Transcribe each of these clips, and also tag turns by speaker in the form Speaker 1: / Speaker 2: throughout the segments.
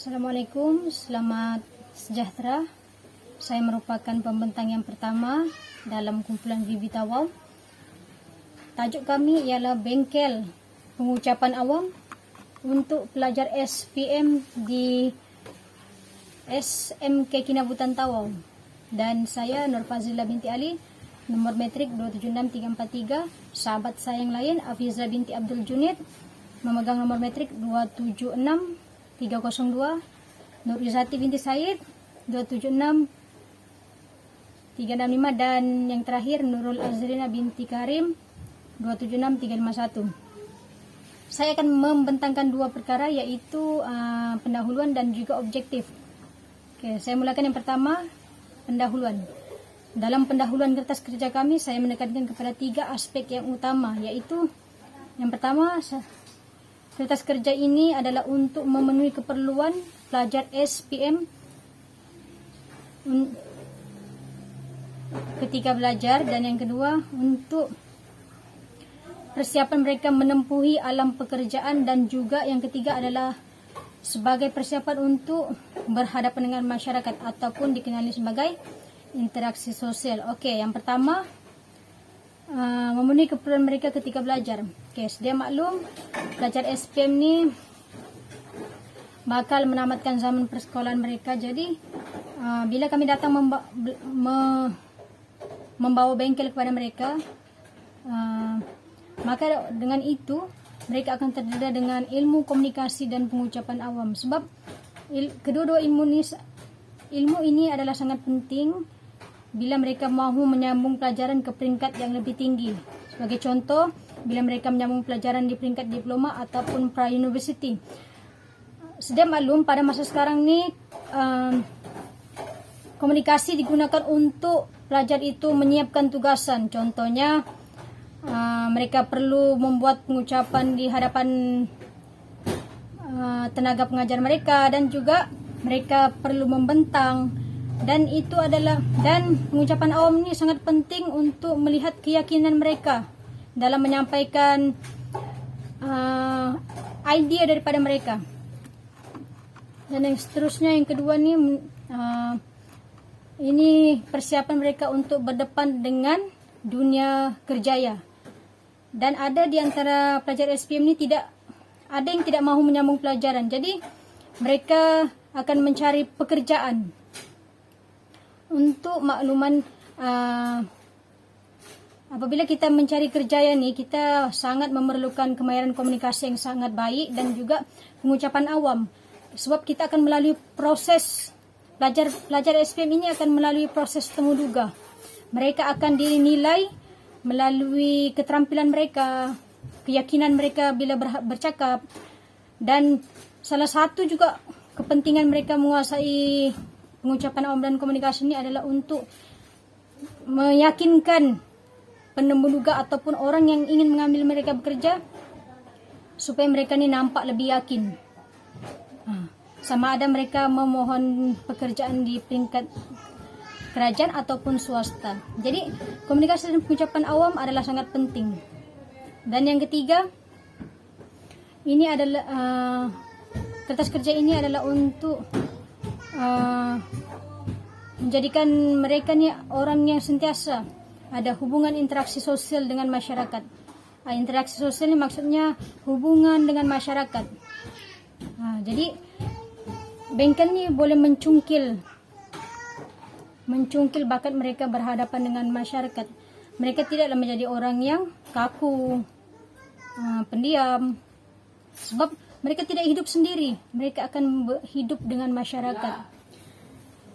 Speaker 1: Assalamualaikum, selamat sejahtera. Saya merupakan pembentang yang pertama dalam kumpulan VB Tawau. Tajuk kami ialah Bengkel Pengucapan Awam untuk pelajar SPM di SMK Kinabutan Tawau. Dan saya Nur Fazila binti Ali, nomor metrik 276343. Sahabat saya yang lain Afiza binti Abdul Junid memegang nomor metrik 276302. Nur Izati binti Said 276365, dan yang terakhir Nurul Azrina binti Karim 276351. Saya akan membentangkan dua perkara, yaitu pendahuluan dan juga objektif. Oke, saya mulakan yang pertama, pendahuluan. Dalam pendahuluan kertas kerja kami, saya menekankan kepada tiga aspek yang utama, yaitu yang pertama, kertas kerja ini adalah untuk memenuhi keperluan pelajar SPM ketika belajar, dan yang kedua untuk persiapan mereka menempuhi alam pekerjaan, dan juga yang ketiga adalah sebagai persiapan untuk berhadapan dengan masyarakat ataupun dikenali sebagai interaksi sosial. Oke, yang pertama, memenuhi keperluan mereka ketika belajar. Oke, sedia maklum, pelajar SPM ni bakal menamatkan zaman persekolahan mereka. Jadi bila kami datang membawa bengkel kepada mereka, maka dengan itu mereka akan terdedah dengan ilmu komunikasi dan pengucapan awam. Sebab kedua-dua ilmu ini adalah sangat penting bila mereka mahu menyambung pelajaran ke peringkat yang lebih tinggi. Sebagai contoh, bila mereka menyambung pelajaran di peringkat diploma ataupun pra-university. Sedia maklum, pada masa sekarang ni komunikasi digunakan untuk pelajar itu menyiapkan tugasan. Contohnya, mereka perlu membuat pengucapan di hadapan tenaga pengajar mereka, dan juga mereka perlu membentang. Dan pengucapan awam ini sangat penting untuk melihat keyakinan mereka dalam menyampaikan idea daripada mereka. Dan yang seterusnya, yang kedua ni, ini persiapan mereka untuk berdepan dengan dunia kerjaya. Dan ada di antara pelajar SPM ni ada yang tidak mahu menyambung pelajaran. Jadi mereka akan mencari pekerjaan. Untuk makluman, apabila kita mencari kerjaya ni, kita sangat memerlukan kemahiran komunikasi yang sangat baik dan juga pengucapan awam. Sebab kita akan melalui proses, pelajar SPM ini akan melalui proses temuduga. Mereka akan dinilai melalui keterampilan mereka, keyakinan mereka bila bercakap, dan salah satu juga kepentingan mereka menguasai pengucapan awam dan komunikasi ini adalah untuk meyakinkan penemuduga ataupun orang yang ingin mengambil mereka bekerja, supaya mereka ni nampak lebih yakin. Sama ada mereka memohon pekerjaan di peringkat kerajaan ataupun swasta. Jadi komunikasi dan pengucapan awam adalah sangat penting. Dan yang ketiga, ini adalah kertas kerja ini adalah untuk menjadikan mereka ni orang yang sentiasa ada hubungan interaksi sosial dengan masyarakat. Interaksi sosial ni maksudnya hubungan dengan masyarakat. Jadi bengkel ni boleh mencungkil bakat mereka berhadapan dengan masyarakat. Mereka tidaklah menjadi orang yang kaku, pendiam, sebab mereka tidak hidup sendiri. Mereka akan hidup dengan masyarakat.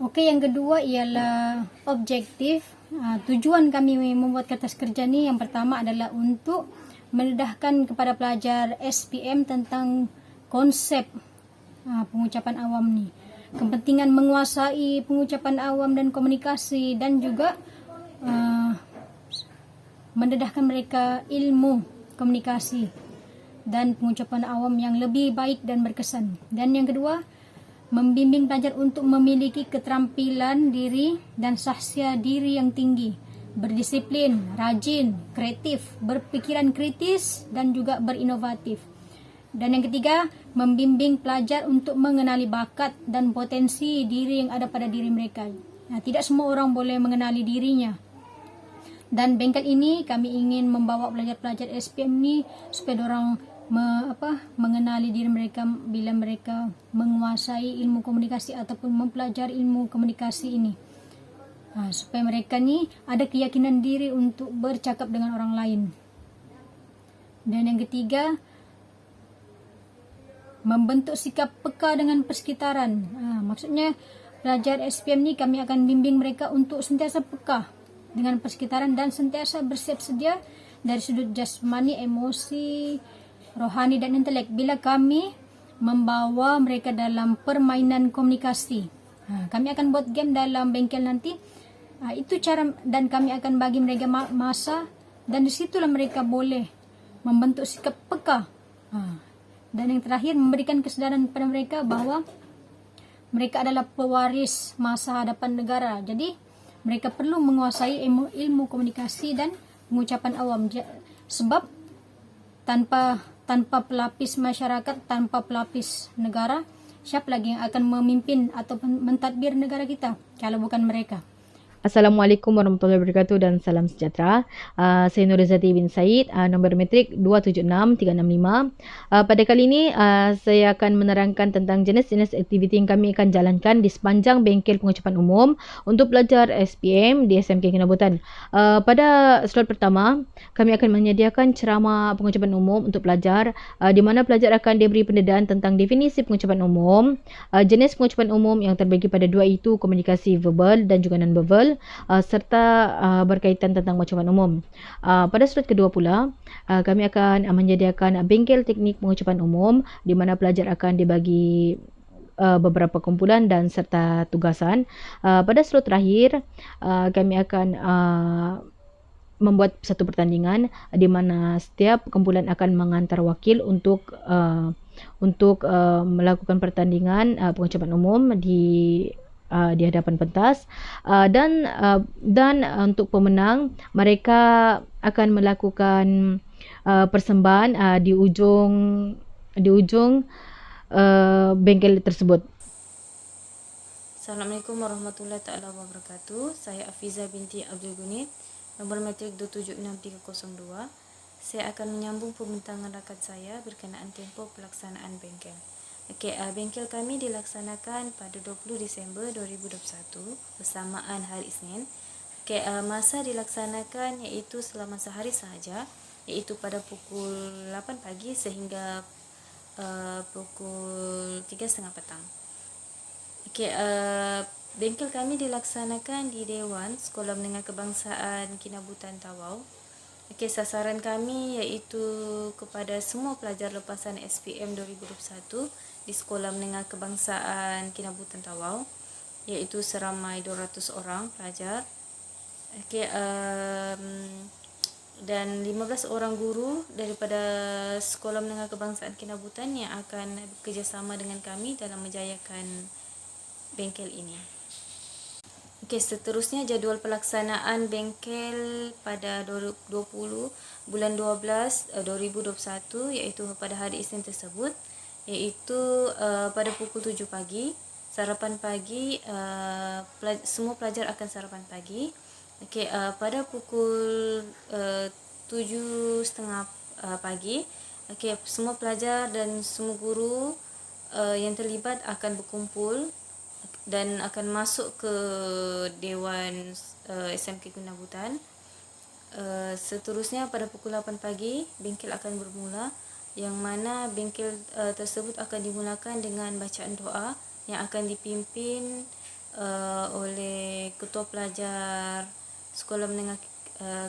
Speaker 1: Okey, yang kedua ialah objektif. Tujuan kami membuat kertas kerja ni, yang pertama adalah untuk mendedahkan kepada pelajar SPM tentang konsep pengucapan awam ni. Kepentingan menguasai pengucapan awam dan komunikasi, dan juga mendedahkan mereka ilmu komunikasi dan pengucapan awam yang lebih baik dan berkesan. Dan yang kedua, membimbing pelajar untuk memiliki keterampilan diri dan sahsia diri yang tinggi, berdisiplin, rajin, kreatif, berpikiran kritis, dan juga berinovatif. Dan yang ketiga, membimbing pelajar untuk mengenali bakat dan potensi diri yang ada pada diri mereka. Nah, tidak semua orang boleh mengenali dirinya. Dan bengkel ini kami ingin membawa pelajar-pelajar SPM ni supaya orang mengenali diri mereka bila mereka menguasai ilmu komunikasi ataupun mempelajari ilmu komunikasi ini. Supaya mereka ni ada keyakinan diri untuk bercakap dengan orang lain. Dan yang ketiga, membentuk sikap peka dengan persekitaran. Maksudnya pelajar SPM ni kami akan bimbing mereka untuk sentiasa peka dengan persekitaran dan sentiasa bersiap sedia dari sudut jasmani, emosi, rohani dan intelek bila kami membawa mereka dalam permainan komunikasi. Kami akan buat game dalam bengkel nanti. Itu cara, dan kami akan bagi mereka masa, dan disitulah mereka boleh membentuk sikap peka. Dan yang terakhir, memberikan kesadaran kepada mereka bahawa mereka adalah pewaris masa hadapan negara. Jadi mereka perlu menguasai ilmu komunikasi dan pengucapan awam. Sebab tanpa pelapis masyarakat, tanpa pelapis negara, siapa lagi yang akan memimpin atau mentadbir negara kita kalau bukan mereka?
Speaker 2: Assalamualaikum warahmatullahi wabarakatuh dan salam sejahtera. Saya Nurizati bin Said, nombor metrik 276365. Pada kali ini saya akan menerangkan tentang jenis-jenis aktiviti yang kami akan jalankan di sepanjang bengkel pengucapan umum untuk pelajar SPM di SMK Kinabutan. Pada slot pertama, kami akan menyediakan ceramah pengucapan umum untuk pelajar, di mana pelajar akan diberi pendedahan tentang definisi pengucapan umum, jenis pengucapan umum yang terbagi pada dua, itu komunikasi verbal dan juga non-verbal, serta berkaitan tentang pengucapan umum. Pada slot kedua pula, kami akan menyediakan bengkel teknik pengucapan umum di mana pelajar akan dibagi beberapa kumpulan dan serta tugasan. Pada slot terakhir, kami akan membuat satu pertandingan di mana setiap kumpulan akan mengantar wakil untuk melakukan pertandingan pengucapan umum di hadapan pentas, dan untuk pemenang mereka akan melakukan persembahan di ujung bengkel tersebut.
Speaker 3: Assalamualaikum warahmatullahi wabarakatuh. Saya Afiza binti Abdul Gunid, nombor metrik 276302. Saya akan menyambung pembintangan rakan saya berkenaan tempoh pelaksanaan bengkel. Bengkel kami dilaksanakan pada 20 Disember 2021 bersamaan hari Isnin. Masa dilaksanakan iaitu selama sehari sahaja, iaitu pada pukul 8 pagi sehingga pukul 3.30 petang. Bengkel kami dilaksanakan di Dewan Sekolah Menengah Kebangsaan Kinabutan Tawau. Sasaran kami iaitu kepada semua pelajar lepasan SPM 2021 di Sekolah Menengah Kebangsaan Kinabutan Tawau, iaitu seramai 200 orang pelajar. Dan 15 orang guru daripada Sekolah Menengah Kebangsaan Kinabutan yang akan bekerjasama dengan kami dalam menjayakan bengkel ini. Seterusnya jadual pelaksanaan bengkel pada 20 bulan 12 2021 iaitu pada hari Isnin tersebut, iaitu pada pukul 7 pagi sarapan pagi, semua pelajar akan sarapan pagi. Pada pukul 7.30 pagi, semua pelajar dan semua guru yang terlibat akan berkumpul dan akan masuk ke Dewan SMK Kinabutan. Seterusnya pada pukul 8 pagi bengkel akan bermula, yang mana bengkel tersebut akan dimulakan dengan bacaan doa yang akan dipimpin oleh Ketua Pelajar Sekolah Menengah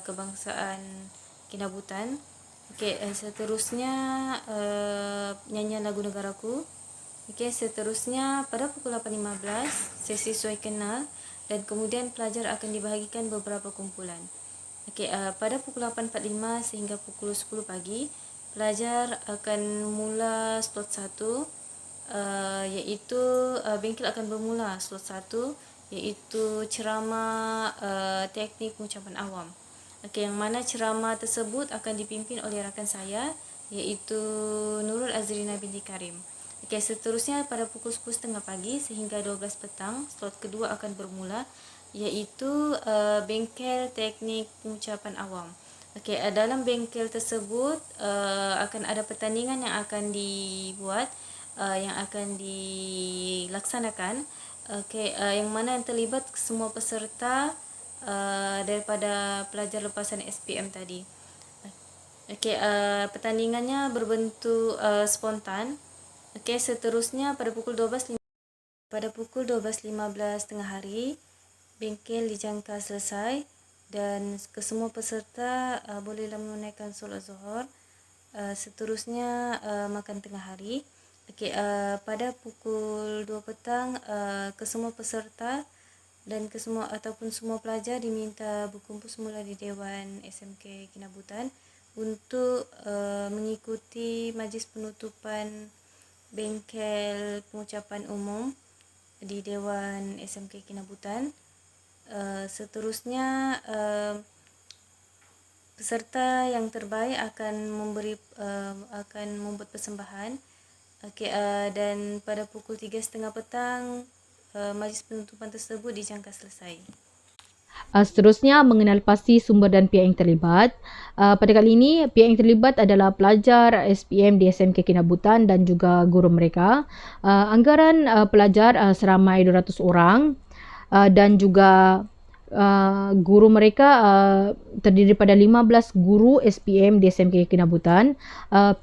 Speaker 3: Kebangsaan Kinabutan. Seterusnya nyanyian lagu negaraku. Seterusnya pada pukul 8.15 sesi suai kenal, dan kemudian pelajar akan dibahagikan beberapa kumpulan. Pada pukul 8.45 sehingga pukul 10 pagi pelajar akan mula slot 1, iaitu bengkel akan bermula slot 1 iaitu ceramah teknik pengucapan awam. Yang mana ceramah tersebut akan dipimpin oleh rakan saya iaitu Nurul Azrina binti Karim. Okey, seterusnya pada pukul 10.30 pagi sehingga 12 petang, slot kedua akan bermula, iaitu bengkel teknik pengucapan awam. Okey, dalam bengkel tersebut akan ada pertandingan yang akan dibuat, yang akan dilaksanakan. Okey, yang mana yang terlibat semua peserta daripada pelajar lepasan SPM tadi. Okey, pertandingannya berbentuk spontan. Okey, seterusnya pada pukul 12.15 tengah hari, bengkel dijangka selesai dan kesemua peserta bolehlah menunaikan solat zuhur. Seterusnya makan tengah hari. Okey, pada pukul 2 petang kesemua peserta dan kesemua ataupun semua pelajar diminta berkumpul semula di Dewan SMK Kinabutan untuk mengikuti majlis penutupan bengkel pengucapan umum di Dewan SMK Kinabutan. Seterusnya peserta yang terbaik akan membuat persembahan. Okey, dan pada pukul 3.30 petang majlis penutupan tersebut dijangka selesai.
Speaker 2: Seterusnya, mengenal pasti sumber dan pihak yang terlibat. Pada kali ini, pihak yang terlibat adalah pelajar SPM di SMK Kinabutan dan juga guru mereka. Anggaran pelajar seramai 200 orang dan juga guru mereka terdiri pada 15 guru SPM di SMK Kinabutan,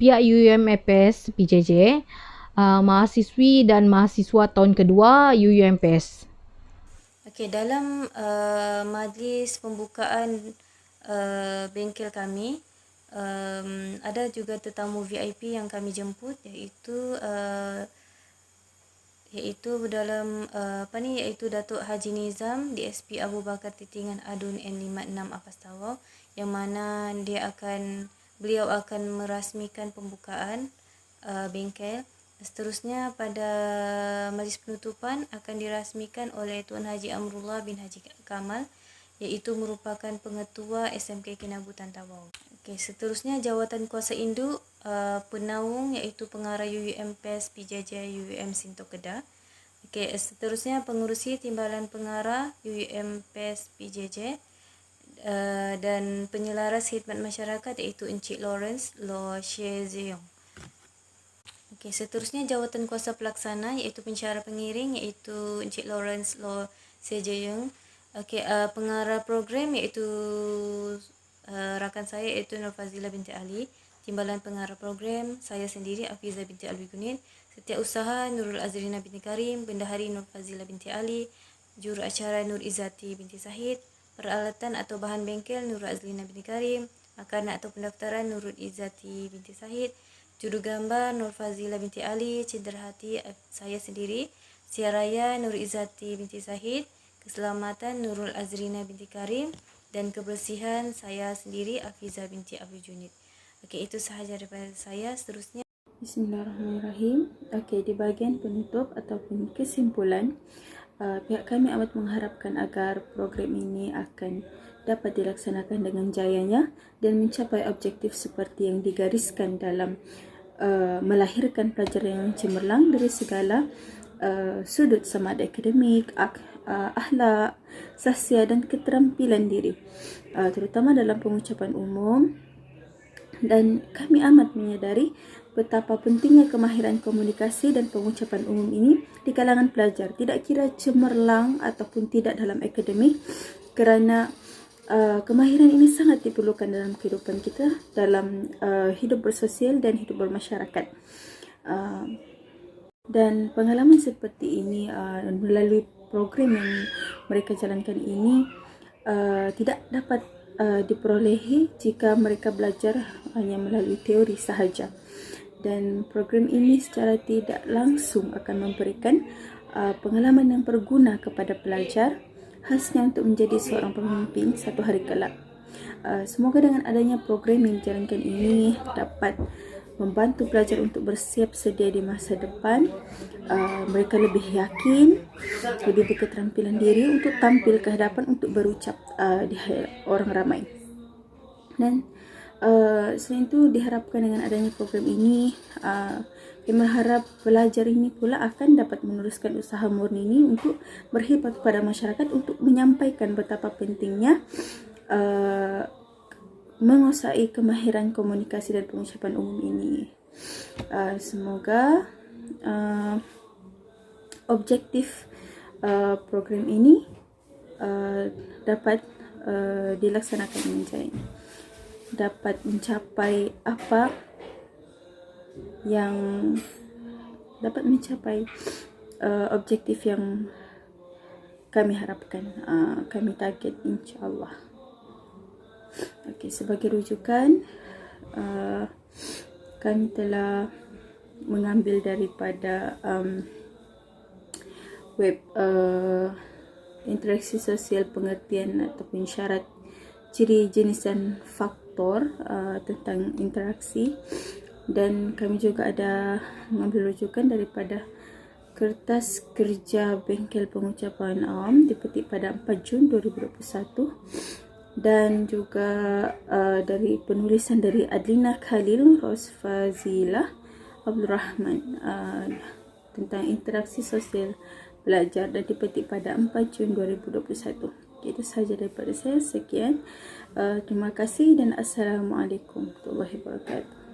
Speaker 2: pihak UUMFS PJJ, mahasiswi dan mahasiswa tahun kedua UUMFS.
Speaker 3: Okey, dalam majlis pembukaan bengkel kami, ada juga tetamu VIP yang kami jemput, iaitu Datuk Haji Nizam DSP Abu Bakar Titingan Adun N56 Apas Tawau, yang mana beliau akan merasmikan pembukaan bengkel. Seterusnya pada majlis penutupan akan dirasmikan oleh Tuan Haji Amrullah bin Haji Kamal, iaitu merupakan pengetua SMK Kinabutan Tawau. Okey, seterusnya jawatan kuasa induk penaung, iaitu pengarah UUMPS PJJ UUM Sinto Kedah. Okey, seterusnya pengurusi timbalan pengarah UUMPS PJJ dan penyelaras khidmat masyarakat, iaitu Encik Lawrence Lo Shie Zeong. Okey, seterusnya jawatan kuasa pelaksana, iaitu pensyarah pengiring, iaitu Encik Lawrence Lo Shie Zeong. Okey, pengarah program iaitu rakan saya, iaitu Nur Fazila binti Ali. Timbalan pengarah program saya sendiri, Afizah binti Alwi Gunit. Setiausaha Nurul Azrina binti Karim. Bendahari Nur Fazila binti Ali. Juruacara Nur Izzati binti Sahid. Peralatan atau bahan bengkel Nurul Azrina binti Karim. Makanan atau pendaftaran Nurul Izzati binti Sahid. Juru gambar Nur Fazila binti Ali. Cenderahati saya sendiri. Siaraya Nur Izzati binti Sahid. Keselamatan Nurul Azrina binti Karim. Dan kebersihan saya sendiri, Afizah binti Abu Junid. Okey, itu sahaja daripada saya. Seterusnya,
Speaker 4: Bismillahirrahmanirrahim. Okey, di bahagian penutup ataupun kesimpulan, pihak kami amat mengharapkan agar program ini akan dapat dilaksanakan dengan jayanya dan mencapai objektif seperti yang digariskan dalam melahirkan pelajar yang cemerlang dari segala sudut, sama ada akademik, akhlak, sahsia dan keterampilan diri, terutama dalam pengucapan umum. Dan kami amat menyadari betapa pentingnya kemahiran komunikasi dan pengucapan umum ini di kalangan pelajar, tidak kira cemerlang ataupun tidak dalam akademik, kerana kemahiran ini sangat diperlukan dalam kehidupan kita, dalam hidup bersosial dan hidup bermasyarakat. Dan pengalaman seperti ini melalui program yang mereka jalankan ini tidak dapat diperolehi jika mereka belajar hanya melalui teori sahaja. Dan program ini secara tidak langsung akan memberikan pengalaman yang berguna kepada pelajar, khasnya untuk menjadi seorang pemimpin satu hari kelak. Semoga dengan adanya program yang dijalankan ini dapat membantu pelajar untuk bersiap sedia di masa depan. Mereka lebih yakin, lebih berketerampilan diri untuk tampil ke hadapan untuk berucap di orang ramai. Dan Selain itu, diharapkan dengan adanya program ini, kami berharap pelajar ini pula akan dapat meneruskan usaha murni ini untuk berkhidmat kepada masyarakat untuk menyampaikan betapa pentingnya menguasai kemahiran komunikasi dan pengucapan umum ini. Semoga objektif program ini dapat dilaksanakan dengan jaya, dapat mencapai apa yang dapat mencapai objektif yang kami harapkan, kami target, insyaAllah. Sebagai rujukan, kami telah mengambil daripada web interaksi sosial pengertian ataupun syarat ciri jenis dan faktor tentang interaksi, dan kami juga ada mengambil rujukan daripada kertas kerja bengkel pengucapan awam dipetik pada 4 Jun 2021, dan juga dari penulisan dari Adlina Khalil Rosfazilah Abdul Rahman tentang interaksi sosial belajar, dan dipetik pada 4 Jun 2021. Itu sahaja daripada saya. Sekian. Terima kasih dan Assalamualaikum warahmatullahi wabarakatuh.